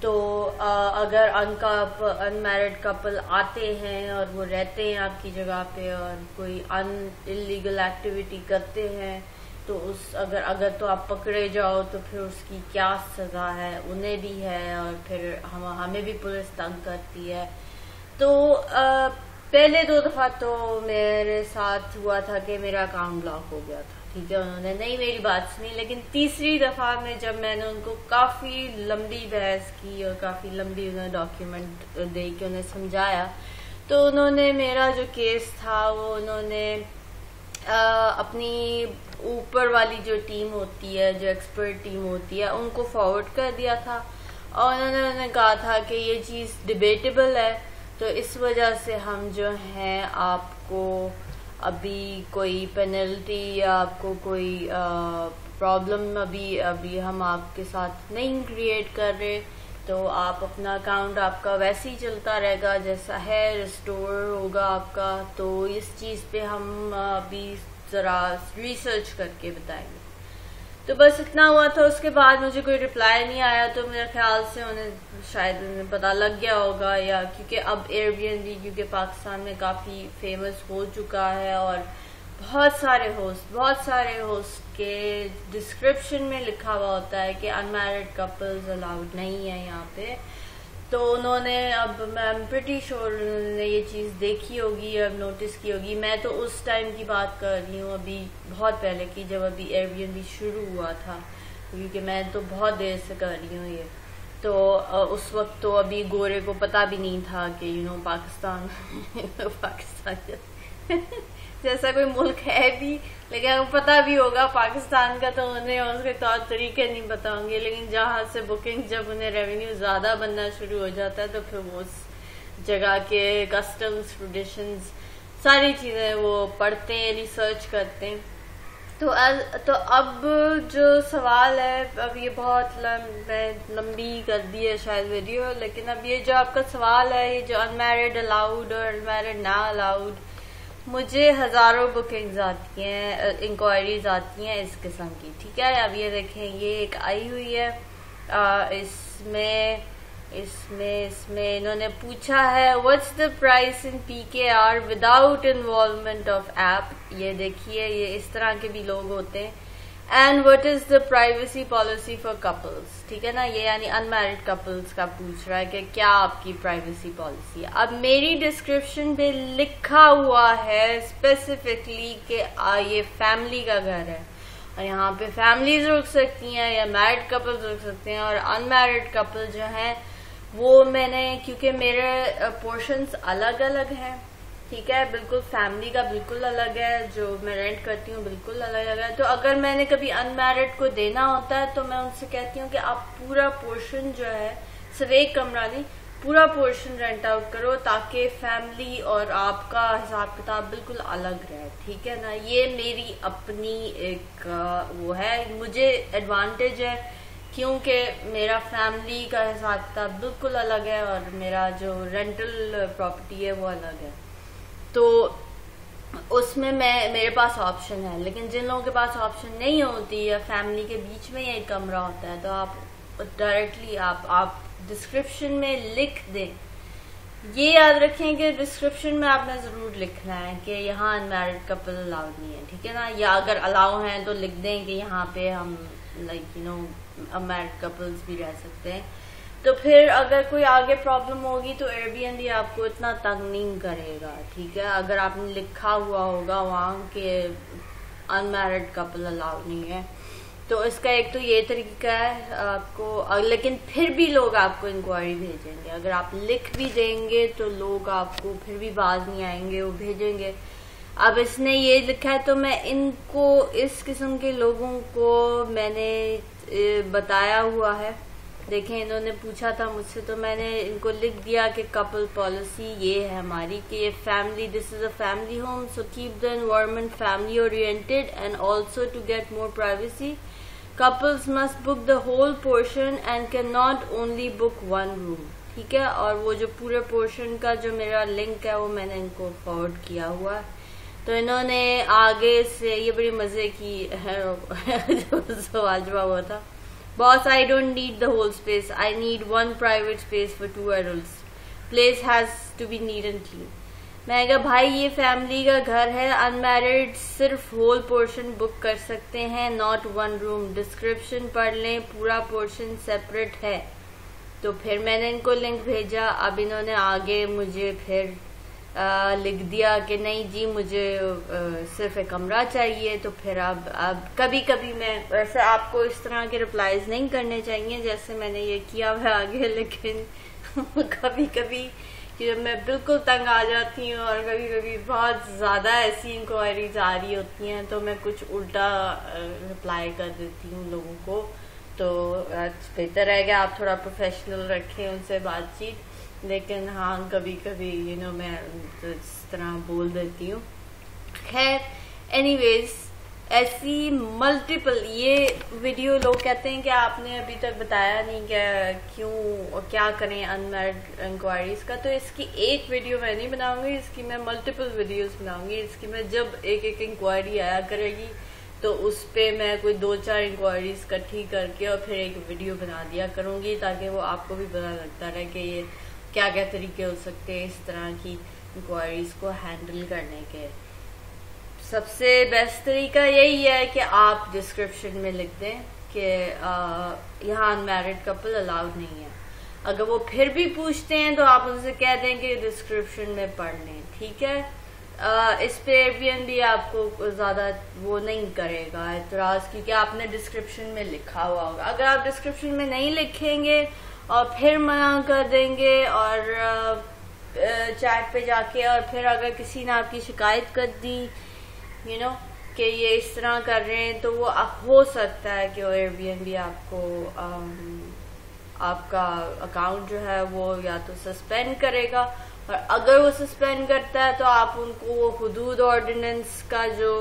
تو اگر in married couple آتے ہیں اور وہ رہتے ہیں آپ کی جگہ پہ اور کوئی انلیگل ایکٹیویٹی کرتے ہیں تو اگر تو آپ پکڑے جاؤ تو پھر اس کی کیا سزا ہے، انہیں بھی ہے اور پھر ہمیں بھی پولیس تنگ کرتی ہے. تو پہلے 2 دفعہ تو میرے ساتھ ہوا تھا کہ میرا اکاؤنٹ بلاک ہو گیا تھا، ٹھیک ہے، انہوں نے نہیں میری بات سنی. لیکن تیسری دفعہ میں جب میں نے ان کو کافی لمبی بحث کی اور کافی لمبی انہیں ڈاکیومنٹ دے کے انہیں سمجھایا تو انہوں نے میرا جو کیس تھا وہ انہوں نے اپنی اوپر والی جو ٹیم ہوتی ہے، جو ایکسپرٹ ٹیم ہوتی ہے، ان کو فارورڈ کر دیا تھا اور انہوں نے کہا تھا کہ یہ چیز ڈیبیٹیبل ہے تو اس وجہ سے ہم جو ہیں آپ کو ابھی کوئی پینلٹی یا آپ کو کوئی پرابلم ابھی ہم آپ کے ساتھ نہیں کریٹ کر رہے، تو آپ اپنا اکاؤنٹ آپ کا ویسے ہی چلتا رہے گا جیسا ہے، ریسٹور ہوگا آپ کا. تو اس چیز پہ ہم ابھی ذرا ریسرچ کر کے بتائیں گے. تو بس اتنا ہوا تھا. اس کے بعد مجھے کوئی رپلائی نہیں آیا تو میرے خیال سے شاید انہیں پتہ لگ گیا ہوگا، یا کیونکہ اب ایئر بی این بی کیونکہ پاکستان میں کافی فیمس ہو چکا ہے اور بہت سارے ہوسٹ کے ڈسکرپشن میں لکھا ہوا ہوتا ہے کہ ان میرڈ کپلز الاؤڈ نہیں ہے یہاں پہ. تو انہوں نے اب میں پریٹی شور انہوں نے یہ چیز دیکھی ہوگی، اب نوٹس کی ہوگی. میں تو اس ٹائم کی بات کر رہی ہوں، ابھی بہت پہلے کی، جب ابھی ایئر بی این بی شروع ہوا تھا، کیونکہ میں تو بہت دیر سے کر رہی ہوں یہ. تو اس وقت تو ابھی گورے کو پتہ بھی نہیں تھا کہ پاکستان جیسا کوئی ملک ہے بھی، لیکن اگر پتہ بھی ہوگا پاکستان کا تو انہیں اس کے طور طریقے نہیں پتہ ہوں گے. لیکن جہاں سے بکنگ جب انہیں ریونیو زیادہ بننا شروع ہو جاتا ہے تو پھر وہ اس جگہ کے کسٹمز، ٹریڈیشنز، ساری چیزیں وہ پڑھتے ہیں، ریسرچ کرتے ہیں. تو اب جو سوال ہے، اب یہ بہت لمبی کر دی ہے شاید ویڈیو، لیکن اب یہ جو آپ کا سوال ہے، یہ جو ان میرڈ الاؤڈ اور ان میرڈ نا الاؤڈ، مجھے ہزاروں بکنگز آتی ہیں، انکوائریز آتی ہیں اس قسم کی، ٹھیک ہے. اب یہ دیکھیں، یہ ایک آئی ہوئی ہے، اس میں انہوں نے پوچھا ہے what's the price in PKR without involvement of app. یہ دیکھیے، یہ اس طرح کے بھی لوگ ہوتے ہیں. And what is the privacy policy for couples, ٹھیک ہے نا، یہ یعنی ان میرڈ کپلز کا پوچھ رہا ہے کہ کیا آپ کی پرائیویسی پالیسی ہے. اب میری ڈسکرپشن پہ لکھا ہوا ہے اسپیسیفکلی کہ یہ فیملی کا گھر ہے اور یہاں پہ فیملیز رک سکتی ہیں یا میرڈ کپلز رک سکتے ہیں، اور ان میرڈ کپل جو ہیں وہ میں نے، کیونکہ میرے پورشنز الگ الگ ہیں، ٹھیک ہے، بالکل فیملی کا بالکل الگ ہے، جو میں رینٹ کرتی ہوں بالکل الگ الگ ہے. تو اگر میں نے کبھی ان میرڈ کو دینا ہوتا ہے تو میں ان سے کہتی ہوں کہ آپ پورا پورشن جو ہے، صرف ایک کمرہ نہیں، پورا پورشن رینٹ آؤٹ کرو تاکہ فیملی اور آپ کا حساب کتاب بالکل الگ رہے، ٹھیک ہے نا. یہ میری اپنی ایک وہ ہے، مجھے ایڈوانٹیج ہے کیونکہ میرا فیملی کا حساب کتاب بالکل الگ ہے اور میرا جو رینٹل پراپرٹی ہے وہ الگ ہے. تو اس میں میرے پاس آپشن ہے. لیکن جن لوگوں کے پاس آپشن نہیں ہوتی یا فیملی کے بیچ میں ایک کمرہ ہوتا ہے تو آپ ڈائریکٹلی آپ ڈسکرپشن میں لکھ دیں. یہ یاد رکھیں کہ ڈسکرپشن میں آپ نے ضرور لکھنا ہے کہ یہاں ان میرڈ کپل الاؤڈ نہیں ہے، ٹھیک ہے نا. یا اگر الاؤ ہیں تو لکھ دیں کہ یہاں پہ ہم لائک ان میرڈ کپلز بھی رہ سکتے ہیں. تو پھر اگر کوئی آگے پرابلم ہوگی تو ایئر بی این بی آپ کو اتنا تنگ نہیں کرے گا، ٹھیک ہے. اگر آپ نے لکھا ہوا ہوگا وہاں کہ ان میرڈ کپل الاؤڈ نہیں ہے تو اس کا ایک تو یہ طریقہ ہے آپ کو. لیکن پھر بھی لوگ آپ کو انکوائری بھیجیں گے، اگر آپ لکھ بھی دیں گے تو لوگ آپ کو پھر بھی باز نہیں آئیں گے، وہ بھیجیں گے. اب اس نے یہ لکھا ہے تو میں ان کو، اس قسم کے لوگوں کو میں نے بتایا ہوا ہے. دیکھیں، انہوں نے پوچھا تھا مجھ سے تو میں نے ان کو لکھ دیا کہ کپل پالیسی یہ ہے ہماری کہ یہ family, this is a family home, so keep the environment family oriented and also to get more privacy couples must book the whole portion and can not only book one room, ٹھیک ہے. اور وہ جو پورے portion کا جو میرا link ہے وہ میں نے ان کو فارورڈ کیا ہوا ہے. تو انہوں نے آگے سے یہ بڑی مزے کی جو سوال جواب ہوا تھا، Boss, I don't need the whole space. I need one private space for 2 adults. Place has to be neat and clean. میں کہا بھائی یہ فیملی کا گھر ہے, انمیرڈ صرف ہول پورشن بک کر سکتے ہیں, ناٹ ون روم. ڈسکرپشن پڑھ لیں, پورا پورشن سیپریٹ ہے. تو پھر میں نے ان کو لنک بھیجا. اب انہوں نے آگے مجھے پھر لکھ دیا کہ نہیں جی مجھے صرف ایک کمرہ چاہیے. تو پھر اب کبھی کبھی میں ویسے آپ کو اس طرح کے رپلائز نہیں کرنے چاہیے جیسے میں نے یہ کیا ہے آگے, لیکن کبھی کبھی جب میں بالکل تنگ آ جاتی ہوں اور کبھی کبھی بہت زیادہ ایسی انکوائریز آ رہی ہوتی ہیں تو میں کچھ الٹا رپلائی کر دیتی ہوں لوگوں کو. تو بہتر ہے کہ آپ تھوڑا پروفیشنل رکھیں ان سے بات چیت, لیکن ہاں کبھی کبھی میں اس طرح بول دیتی ہوں. خیر اینی ویز ایسی ملٹیپل یہ ویڈیو لوگ کہتے ہیں کہ آپ نے ابھی تک بتایا نہیں کہ کیوں کیا کریں انمیرڈ انکوائریز کا. تو اس کی ایک ویڈیو میں نہیں بناؤں گی, اس کی میں ملٹیپل ویڈیوز بناؤں گی. اس کی میں جب ایک ایک انکوائری آیا کرے گی تو اس پہ میں کوئی 2-4 انکوائریز اکٹھی کر کے اور پھر ایک ویڈیو بنا دیا کروں گی, تاکہ وہ آپ کو بھی پتا لگتا رہے کہ یہ کیا کیا طریقے ہو سکتے ہیں اس طرح کی انکوائریز کو ہینڈل کرنے کے. سب سے بیسٹ طریقہ یہی ہے کہ آپ ڈسکرپشن میں لکھ دیں کہ یہاں انمیرڈ کپل الاؤڈ نہیں ہے. اگر وہ پھر بھی پوچھتے ہیں تو آپ ان سے کہہ دیں کہ ڈسکرپشن میں پڑھ لیں, ٹھیک ہے. اس پہ ایئر بی این بی آپ کو زیادہ وہ نہیں کرے گا اعتراض, کیونکہ آپ نے ڈسکرپشن میں لکھا ہوا ہوگا. اگر آپ ڈسکرپشن میں نہیں لکھیں گے اور پھر منع کر دیں گے اور چیٹ پہ جا کے, اور پھر اگر کسی نے آپ کی شکایت کر دی کہ یہ اس طرح کر رہے ہیں, تو وہ ہو سکتا ہے کہ وہ ایئر بی این بی آپ کو آپ کا اکاؤنٹ جو ہے وہ یا تو سسپینڈ کرے گا, اور اگر وہ سسپینڈ کرتا ہے تو آپ ان کو وہ حدود آرڈیننس کا جو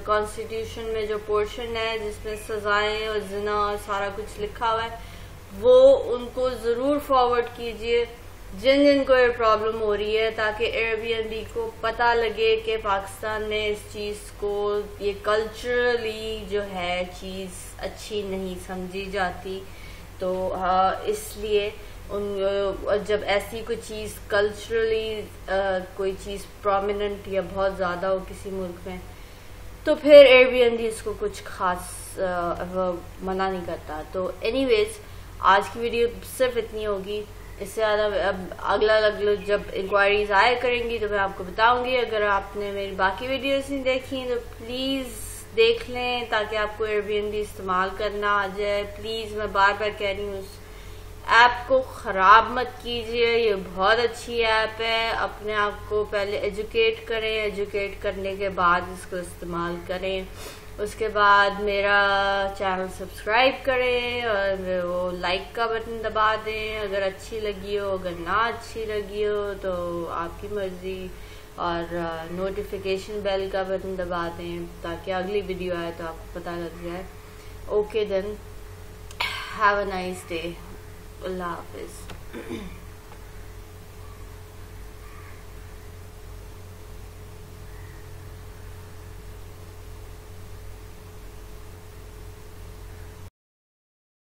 کانسٹیٹیوشن میں جو پورشن ہے جس میں سزائیں اور زنا اور سارا کچھ لکھا ہوا ہے وہ ان کو ضرور فارورڈ کیجئے جن جن کو یہ پرابلم ہو رہی ہے, تاکہ ایئر بی این بی کو پتہ لگے کہ پاکستان میں اس چیز کو یہ کلچرلی جو ہے چیز اچھی نہیں سمجھی جاتی. تو اس لیے جب ایسی کوئی چیز کلچرلی کوئی چیز پرومیننٹ یا بہت زیادہ ہو کسی ملک میں, تو پھر ایئر بی این بی اس کو کچھ خاص منع نہیں کرتا. تو اینی ویز آج کی ویڈیو صرف اتنی ہوگی, اس سے زیادہ اگلا جب انکوائریز آیا کریں گی تو میں آپ کو بتاؤں گی. اگر آپ نے میری باقی ویڈیوز نہیں دیکھی تو پلیز دیکھ لیں تاکہ آپ کو ایئر بی این بی استعمال کرنا آ جائے. پلیز میں بار بار کہہ رہی ہوں اس ایپ کو خراب مت کیجیے, یہ بہت اچھی ایپ ہے. اپنے آپ کو پہلے ایجوکیٹ کریں, ایجوکیٹ کرنے کے بعد اس کو استعمال کریں. اس کے بعد میرا چینل سبسکرائب کریں اور وہ لائک کا بٹن دبا دیں اگر اچھی لگی ہو, اگر نہ اچھی لگی ہو تو آپ کی مرضی, اور نوٹیفیکیشن بیل کا بٹن دبا دیں تاکہ اگلی ویڈیو آئے تو آپ کو پتہ لگ جائے. Okay then, have a nice day. اللہ حافظ.